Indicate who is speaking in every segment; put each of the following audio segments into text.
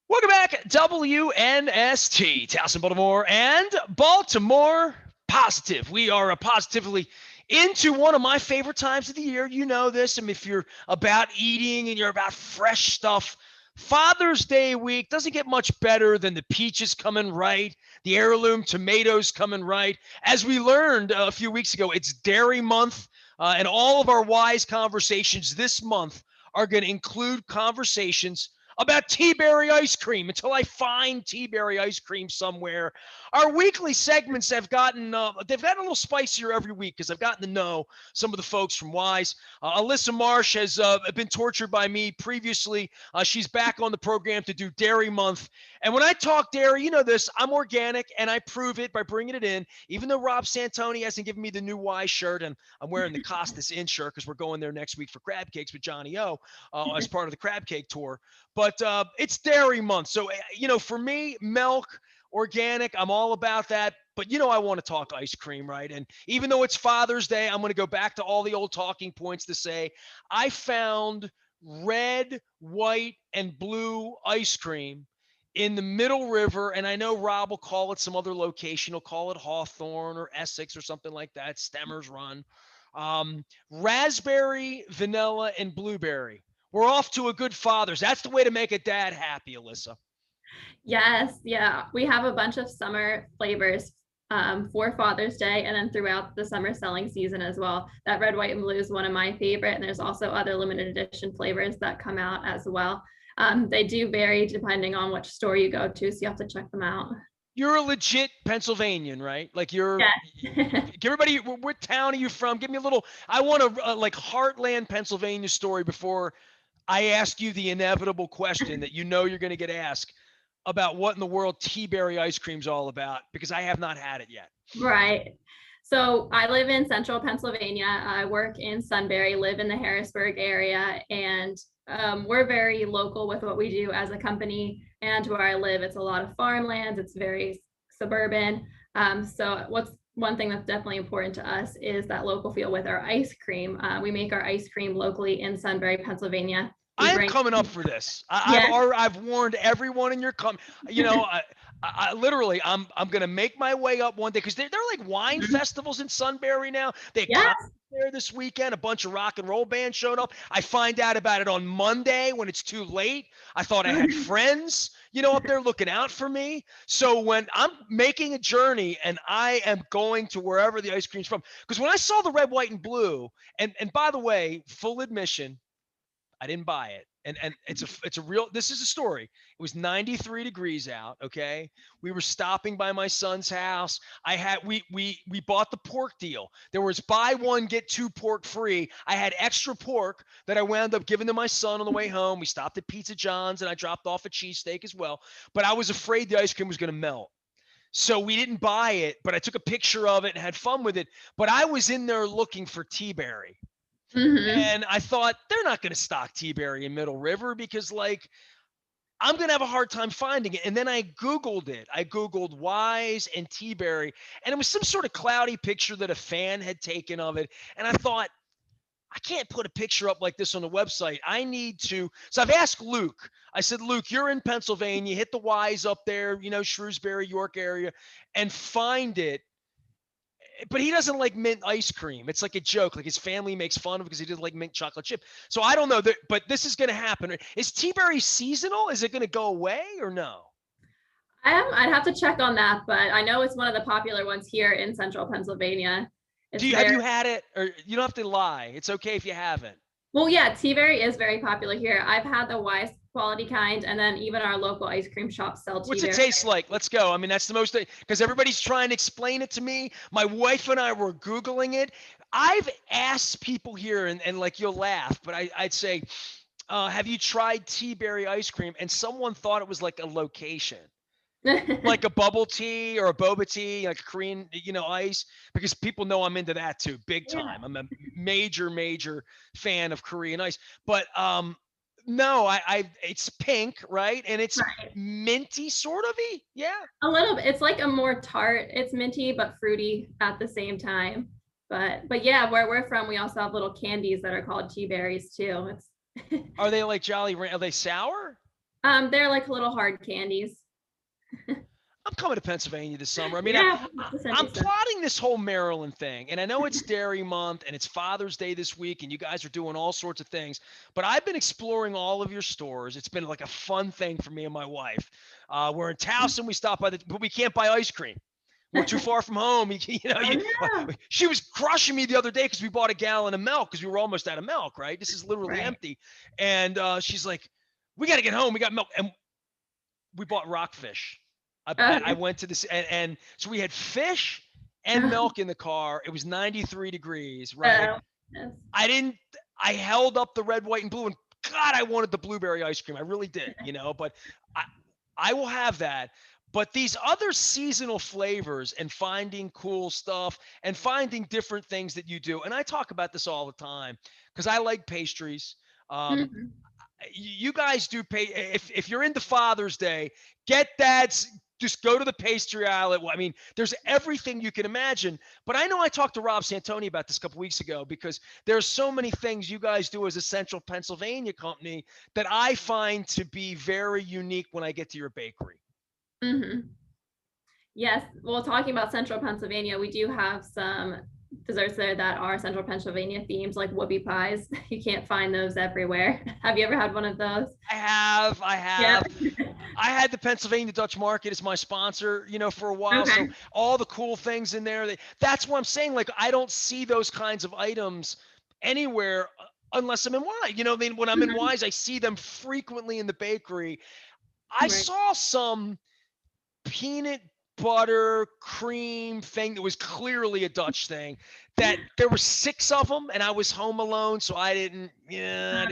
Speaker 1: Welcome back, WNST, Towson, Baltimore, and Baltimore Positive. We are positively into one of my favorite times of the year. You know this. And if you're about eating and you're about fresh stuff, Father's Day week doesn't get much better than the peaches coming right, the heirloom tomatoes coming right. As we learned a few weeks ago, it's Dairy Month, and all of our wise conversations this month are going to include conversations about TBerry ice cream until I find TBerry ice cream somewhere. Our weekly segments have they've gotten a little spicier every week because I've gotten to know some of the folks from Weis. Alyssa Marsh has been tortured by me previously. She's back on the program to do Dairy Month. And when I talk dairy, you know this, I'm organic and I prove it by bringing it in. Even though Rob Santoni hasn't given me the new Weis shirt, and I'm wearing the Costas In shirt because we're going there next week for crab cakes with Johnny O as part of the crab cake tour. But it's Dairy Month. So, for me, milk, organic, I'm all about that. But, I want to talk ice cream, right? And even though it's Father's Day, I'm going to go back to all the old talking points to say I found red, white, and blue ice cream in the Middle River. And I know Rob will call it some other location. He'll call it Hawthorne or Essex or something like that, Stemmers Run. Raspberry, vanilla, and blueberry. We're off to a good Father's. That's the way to make a dad happy, Alyssa.
Speaker 2: Yes, yeah. We have a bunch of summer flavors for Father's Day and then throughout the summer selling season as well. That red, white, and blue is one of my favorite. And there's also other limited edition flavors that come out as well. They do vary depending on which store you go to, so you have to check them out.
Speaker 1: You're a legit Pennsylvanian, right? Like
Speaker 2: Yeah.
Speaker 1: give everybody, what town are you from? Give me a little, I want a like heartland Pennsylvania story before I ask you the inevitable question that you're going to get asked about what in the world TBerry ice cream's all about, because I have not had it yet.
Speaker 2: Right. So I live in central Pennsylvania. I work in Sunbury, live in the Harrisburg area, and we're very local with what we do as a company. And where I live, it's a lot of farmlands. It's very suburban. So what's one thing that's definitely important to us is that local feel with our ice cream. We make our ice cream locally in Sunbury, Pennsylvania.
Speaker 1: I am coming up for this.
Speaker 2: Yeah.
Speaker 1: I've warned everyone in your I literally I'm gonna make my way up one day because they're like wine festivals in Sunbury now. They
Speaker 2: Yes.
Speaker 1: come there this weekend. A bunch of rock and roll bands showed up. I find out about it on Monday when it's too late. I thought I had friends, up there looking out for me. So when I'm making a journey and I am going to wherever the ice cream's from, because when I saw the red, white, and blue, and by the way, full admission, I didn't buy it. And it's a real, this is a story. It was 93 degrees out. Okay. We were stopping by my son's house. We bought the pork deal. There was buy one, get two pork free. I had extra pork that I wound up giving to my son on the way home. We stopped at Pizza John's and I dropped off a cheesesteak as well. But I was afraid the ice cream was going to melt. So we didn't buy it, but I took a picture of it and had fun with it. But I was in there looking for TBerry.
Speaker 2: Mm-hmm.
Speaker 1: And I thought they're not going to stock TBerry in Middle River because I'm going to have a hard time finding it. And then I Googled it. I Googled Weis and TBerry, and it was some sort of cloudy picture that a fan had taken of it. And I thought, I can't put a picture up like this on the website. I need to. So I've asked Luke. I said, Luke, you're in Pennsylvania. Hit the Weis up there, Shrewsbury, York area, and find it. But he doesn't like mint ice cream. It's like a joke. Like his family makes fun of because he didn't like mint chocolate chip. So I don't know, but this is going to happen. Is TBerry seasonal? Is it going to go away or no?
Speaker 2: I'd have to check on that, but I know it's one of the popular ones here in central Pennsylvania.
Speaker 1: Have you had it? Or you don't have to lie. It's okay if you haven't.
Speaker 2: Well, yeah, TBerry is very popular here. I've had the Weis quality kind, and then even our local ice cream shops sell TBerry.
Speaker 1: What's it taste like? Let's go. I mean, that's the most, because everybody's trying to explain it to me. My wife and I were Googling it. I've asked people here, and like you'll laugh, but I'd say, have you tried TBerry ice cream? And someone thought it was like a location. Like a bubble tea or a boba tea, like Korean, ice, because people know I'm into that too, big time. I'm a major fan of Korean ice. But no, it's pink, right? And it's minty, sort of. Yeah.
Speaker 2: A little bit. It's like a more tart. It's minty but fruity at the same time. But yeah, where we're from, we also have little candies that are called TBerries too.
Speaker 1: Are they like Jolly? Are they sour?
Speaker 2: They're like little hard candies.
Speaker 1: I'm coming to Pennsylvania this summer. I mean,
Speaker 2: Yeah, we'll have to send
Speaker 1: I'm
Speaker 2: you some.
Speaker 1: plotting this whole Maryland thing, and I know it's Dairy Month and it's Father's Day this week, and you guys are doing all sorts of things. But I've been exploring all of your stores. It's been like a fun thing for me and my wife. We're in Towson. We stop by but we can't buy ice cream. We're too far from home.
Speaker 2: Oh no.
Speaker 1: She was crushing me the other day because we bought a gallon of milk because we were almost out of milk. Right, this is literally
Speaker 2: Right.
Speaker 1: empty, and she's like, "We got to get home. We got milk," and we bought rockfish. I
Speaker 2: Okay.
Speaker 1: went to this and so we had fish and milk in the car. It was 93 degrees, right?
Speaker 2: Oh, yes.
Speaker 1: I didn't I held up the red, white, and blue and God, I wanted the blueberry ice cream. I really did, but I I will have that. But these other seasonal flavors and finding cool stuff and finding different things that you do. And I talk about this all the time because I like pastries. Um,
Speaker 2: Mhm.
Speaker 1: you guys do pay if you're into Father's Day, get dad's just go to the Pastry Island. Well, I mean, there's everything you can imagine. But I know I talked to Rob Santoni about this a couple weeks ago because there's so many things you guys do as a Central Pennsylvania company that I find to be very unique when I get to your bakery.
Speaker 2: Mhm. Yes. Well, talking about Central Pennsylvania, we do have some desserts there that are Central Pennsylvania themes, like whoopie pies. You can't find those everywhere. Have you ever had one of those?
Speaker 1: I
Speaker 2: Yeah.
Speaker 1: have. I had the Pennsylvania Dutch Market as my sponsor, for a while. So
Speaker 2: Okay.
Speaker 1: all the cool things in there. That's what I'm saying. Like I don't see those kinds of items anywhere unless I'm in Wise. I mean, when I'm in
Speaker 2: Mhm.
Speaker 1: Wise, I see them frequently in the bakery. I
Speaker 2: Right.
Speaker 1: saw some peanut butter cream thing that was clearly a Dutch thing. That there were six of them, and I was home alone, so I didn't. Yeah,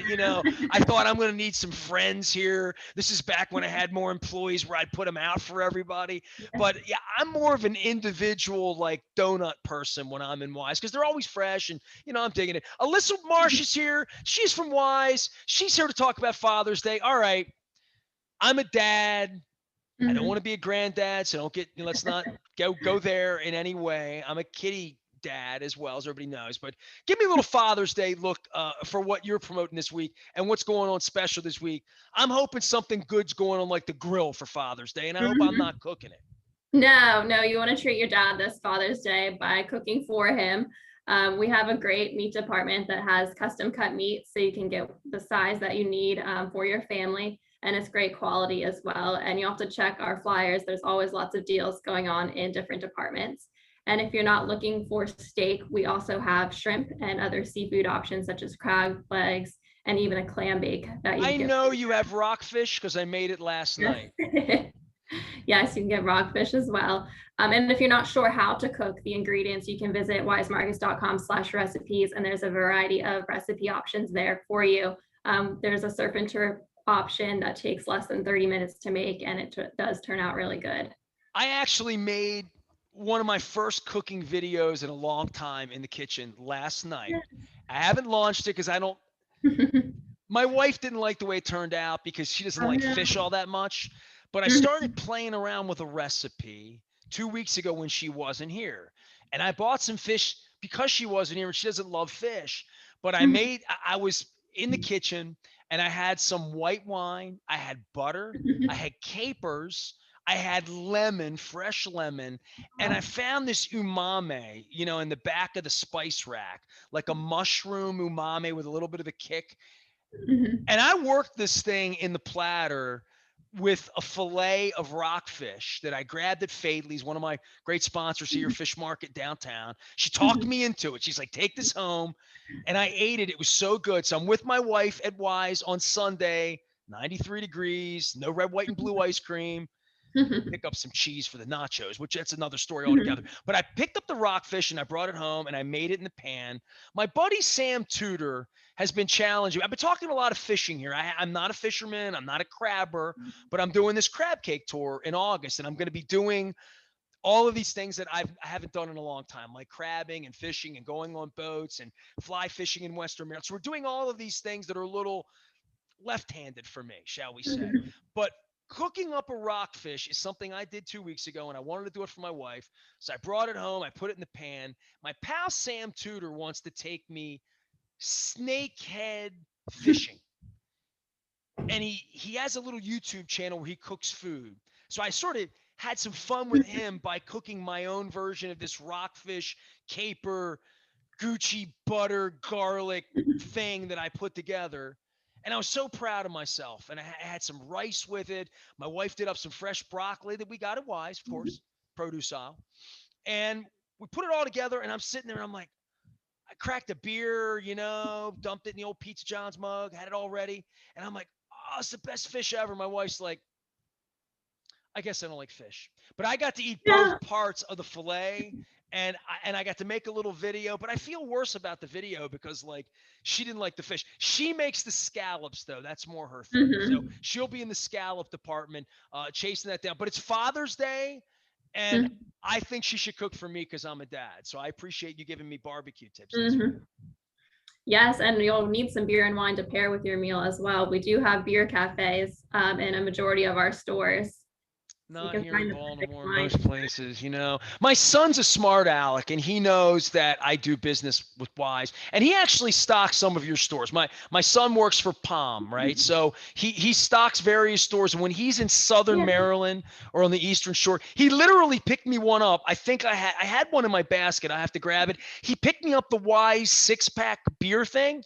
Speaker 1: I thought I'm going to need some friends here. This is back when I had more employees where I'd put them out for everybody.
Speaker 2: Yeah.
Speaker 1: But yeah, I'm more of an individual like donut person when I'm in Wise because they're always fresh, and I'm digging it. Alyssa Marsh is here. She's from Wise. She's here to talk about Father's Day. All right, I'm a dad. I don't want
Speaker 2: Mhm.
Speaker 1: to be a granddad, so don't get. Let's not go there in any way. I'm a kitty dad as well, as everybody knows. But give me a little Father's Day look for what you're promoting this week and what's going on special this week. I'm hoping something good's going on, like the grill for Father's Day, and I hope I'm
Speaker 2: Mhm.
Speaker 1: not cooking it.
Speaker 2: No, no, you want to treat your dad this Father's Day by cooking for him. We have a great meat department that has custom cut meat, so you can get the size that you need for your family, and it's great quality as well. And you have to check our flyers. There's always lots of deals going on in different departments. And if you're not looking for steak, we also have shrimp and other seafood options such as crab legs and even a clam bake that you
Speaker 1: I
Speaker 2: can get.
Speaker 1: know you have rockfish because I made it last night.
Speaker 2: Yes. Yes, you can get rockfish as well. And if you're not sure how to cook the ingredients, you can visit wisemarcus.com/recipes, and there's a variety of recipe options there for you. There's a surf and turf option that takes less than 30 minutes to make, and it does turn out really good.
Speaker 1: I actually made one of my first cooking videos in a long time in the kitchen last night. I haven't launched it because I don't my wife didn't like the way it turned out because she doesn't
Speaker 2: Oh
Speaker 1: like
Speaker 2: no.
Speaker 1: fish all that much. But I started playing around with a recipe 2 weeks ago when she wasn't here. And I bought some fish because she wasn't here and she doesn't love fish. But I was in the kitchen and I had some white wine, I had butter, I had capers, I had lemon, fresh lemon, and I found this umami, in the back of the spice rack, like a mushroom umami with a little bit of a kick. And I worked this thing in the platter with a fillet of rockfish that I grabbed at Fadley's, one of my great sponsors here, Fish Market downtown. She talked me into it. She's like, take this home. And I ate it. It was so good. So I'm with my wife at Wise on Sunday, 93 degrees, no red, white, and blue ice cream. Pick up some cheese for the nachos, which that's another story altogether. But I picked up the rockfish and I brought it home and I made it in the pan. My buddy Sam Tudor has been challenging. I've been talking a lot of fishing here. I'm not a fisherman, I'm not a crabber, but I'm doing this crab cake tour in August, and I'm going to be doing all of these things that I haven't done in a long time, like crabbing and fishing and going on boats and fly fishing in Western Maryland. So we're doing all of these things that are a little left-handed for me, shall we say. But cooking up a rockfish is something I did 2 weeks ago, and I wanted to do it for my wife. So I brought it home. I put it in the pan. My pal Sam Tudor wants to take me snakehead fishing. and he has a little YouTube channel where he cooks food. So I sort of had some fun with him by cooking my own version of this rockfish caper Gucci butter garlic thing that I put together. And I was so proud of myself. And I had some rice with it. My wife did up some fresh broccoli that we got at Weis, of course, produce aisle. And we put it all together. And I'm sitting there and I'm like, I cracked a beer, dumped it in the old Pizza John's mug, had it all ready. And I'm like, oh, it's the best fish ever. My wife's like, I guess I don't like fish, but I got to eat
Speaker 2: Yeah.
Speaker 1: both parts of the fillet, and I got to make a little video. But I feel worse about the video because like she didn't like the fish. She makes the scallops though. That's more her thing. So
Speaker 2: Mhm.
Speaker 1: she'll be in the scallop department, chasing that down. But it's Father's Day, and
Speaker 2: Mhm.
Speaker 1: I think she should cook for me because I'm a dad. So I appreciate you giving me barbecue tips this week.
Speaker 2: Mhm. Yes, and you'll need some beer and wine to pair with your meal as well. We do have beer cafes in a majority of our stores. So you
Speaker 1: Not
Speaker 2: can
Speaker 1: here in
Speaker 2: find the perfect
Speaker 1: Baltimore,
Speaker 2: wine.
Speaker 1: most places, My son's a smart aleck, and he knows that I do business with Weis, and he actually stocks some of your stores. My son works for Palm, right? So he stocks various stores, and when he's in Southern
Speaker 2: Yeah.
Speaker 1: Maryland or on the Eastern Shore, he literally picked me one up. I think I had one in my basket. I have to grab it. He picked me up the Weis 6-pack beer thing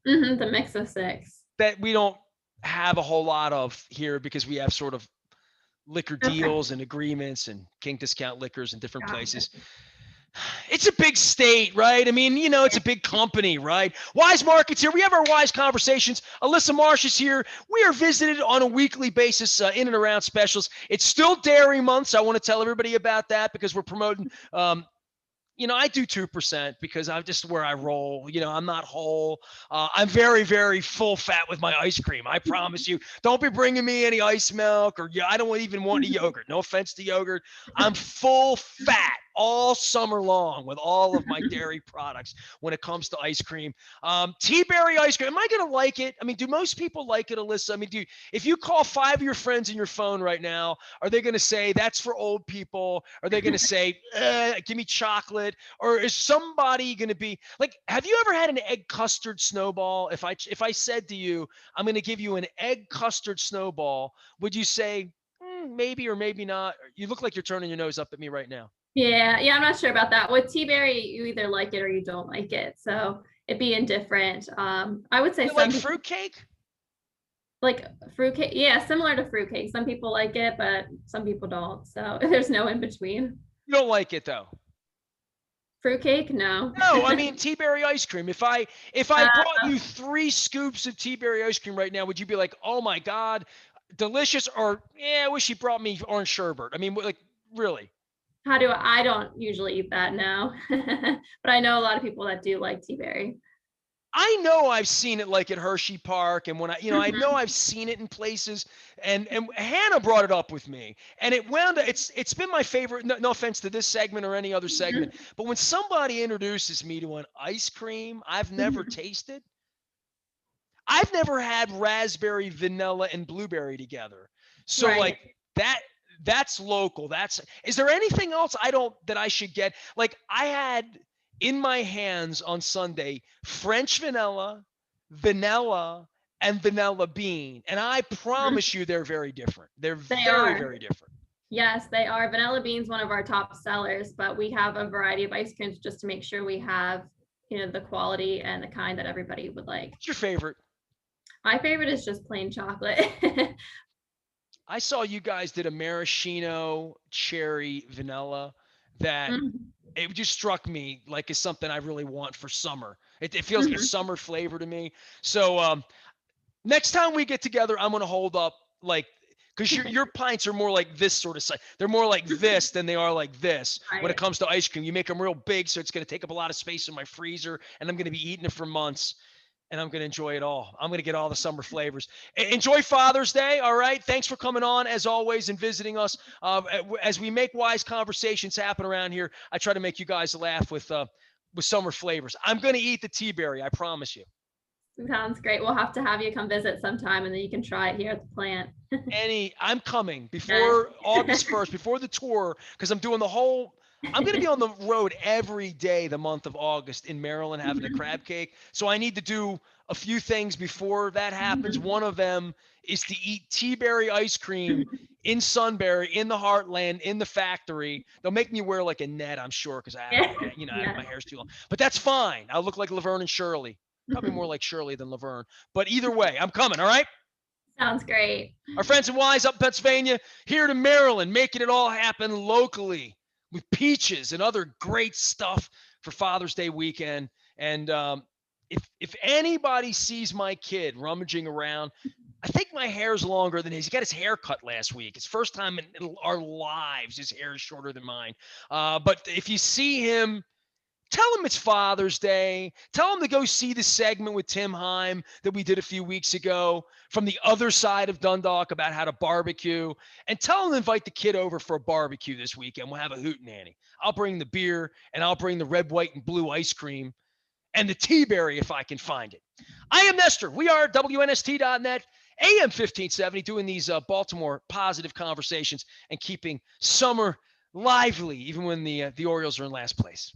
Speaker 2: The mix of six.
Speaker 1: that we don't have a whole lot of here because we have sort of liquor
Speaker 2: Okay.
Speaker 1: deals and agreements and King Discount Liquors in different
Speaker 2: Gotcha.
Speaker 1: places. It's a big state, right? I mean, it's a big company, right? Wise Markets here. We have our Wise Conversations. Alyssa Marsh is here. We are visited on a weekly basis in and around specials. It's still Dairy Month, so I want to tell everybody about that because we're promoting I do 2% because I'm just where I roll. I'm not whole. I'm very, very full fat with my ice cream. I promise you. Don't be bringing me any ice milk or I don't even want any yogurt. No offense to yogurt. I'm full fat all summer long with all of my dairy products when it comes to ice cream. TBerry ice cream. Am I going to like it? I mean, do most people like it, Alyssa? I mean, if you call 5 of your friends in your phone right now, are they going to say that's for old people? Are they going to say, give me chocolate? Or is somebody going to be like, have you ever had an egg custard snowball? If I said to you, I'm going to give you an egg custard snowball, would you say maybe or maybe not? You look like you're turning your nose up at me right now.
Speaker 2: Yeah, I'm not sure about that. With TBerry, you either like it or you don't like it. So it'd be indifferent. I would say
Speaker 1: You
Speaker 2: some
Speaker 1: like
Speaker 2: people
Speaker 1: fruitcake?
Speaker 2: like fruitcake. Yeah, similar to fruitcake. Some people like it, but some people don't. So there's no in between.
Speaker 1: You don't like it though.
Speaker 2: Fruitcake, no.
Speaker 1: No, I mean TBerry ice cream. If I
Speaker 2: Uh,
Speaker 1: brought you 3 scoops of TBerry ice cream right now, would you be like, "Oh my god, delicious," or "Yeah, I wish you brought me orange sherbet"? I mean, like really?
Speaker 2: I don't usually eat that now. But I know a lot of people that do like TBerry.
Speaker 1: I know I've seen it like at Hershey Park, and when I know
Speaker 2: Mhm.
Speaker 1: I've seen it in places, and Hannah brought it up with me, and it wound up. It's been my favorite. No offense to this segment or any other segment,
Speaker 2: Mhm.
Speaker 1: but when somebody introduces me to an ice cream I've never
Speaker 2: Mhm.
Speaker 1: tasted, I've never had raspberry, vanilla, and blueberry together. So
Speaker 2: Right.
Speaker 1: like that that's local. Is there anything else that I should get? Like I had in my hands on Sunday French vanilla, and vanilla bean. And I
Speaker 2: Mhm.
Speaker 1: promise you they're very different. They're
Speaker 2: They
Speaker 1: very,
Speaker 2: are.
Speaker 1: very different.
Speaker 2: Yes, they are. Vanilla bean's one of our top sellers, but we have a variety of ice creams just to make sure we have, the quality and the kind that everybody would like.
Speaker 1: What's your favorite?
Speaker 2: My favorite is just plain chocolate.
Speaker 1: I saw you guys did a maraschino cherry vanilla that
Speaker 2: Mhm.
Speaker 1: it just struck me like it's something I really want for summer. It feels like a
Speaker 2: Mhm.
Speaker 1: summer flavor to me. So next time we get together, I'm gonna hold up like because your pints are more like this sort of size. They're more like this than they are like this when it
Speaker 2: Right.
Speaker 1: comes to ice cream. You make them real big, so it's gonna take up a lot of space in my freezer, and I'm gonna be eating it for months. And I'm going to enjoy it all. I'm going to get all the summer flavors. Enjoy Father's Day. All right. Thanks for coming on as always and visiting us. As we make wise conversations happen around here, I try to make you guys laugh with summer flavors. I'm going to eat the TBerry. I promise you.
Speaker 2: Sounds great. We'll have to have you come visit sometime and then you can try it here at the plant.
Speaker 1: I'm coming
Speaker 2: Yes.
Speaker 1: before August 1st, before the tour, because I'm going to be on the road every day the month of August in Maryland having a
Speaker 2: Mhm.
Speaker 1: crab cake. So I need to do a few things before that happens.
Speaker 2: Mhm.
Speaker 1: One of them is to eat TBerry ice cream in Sunbury, in the heartland, in the factory. They'll make me wear like a net, I'm sure, because
Speaker 2: Yeah.
Speaker 1: my
Speaker 2: Yeah.
Speaker 1: hair's too long. But that's fine. I'll look like Laverne and Shirley. Probably more like Shirley than Laverne. But either way, I'm coming. All right.
Speaker 2: Sounds great.
Speaker 1: Our friends in Weis up in Pennsylvania, here to Maryland, making it all happen locally with peaches and other great stuff for Father's Day weekend. And if anybody sees my kid rummaging around, I think my hair's longer than his. He got his hair cut last week. It's first time in our lives his hair is shorter than mine. But if you see him, tell him it's Father's Day. Tell him to go see the segment with Tim Heim that we did a few weeks ago from the other side of Dundalk about how to barbecue. And tell him to invite the kid over for a barbecue this weekend. We'll have a hootenanny. I'll bring the beer and I'll bring the red, white, and blue ice cream and the TBerry if I can find it. I am Nestor. We are WNST.net, AM 1570, doing these Baltimore positive conversations and keeping summer lively, even when the Orioles are in last place.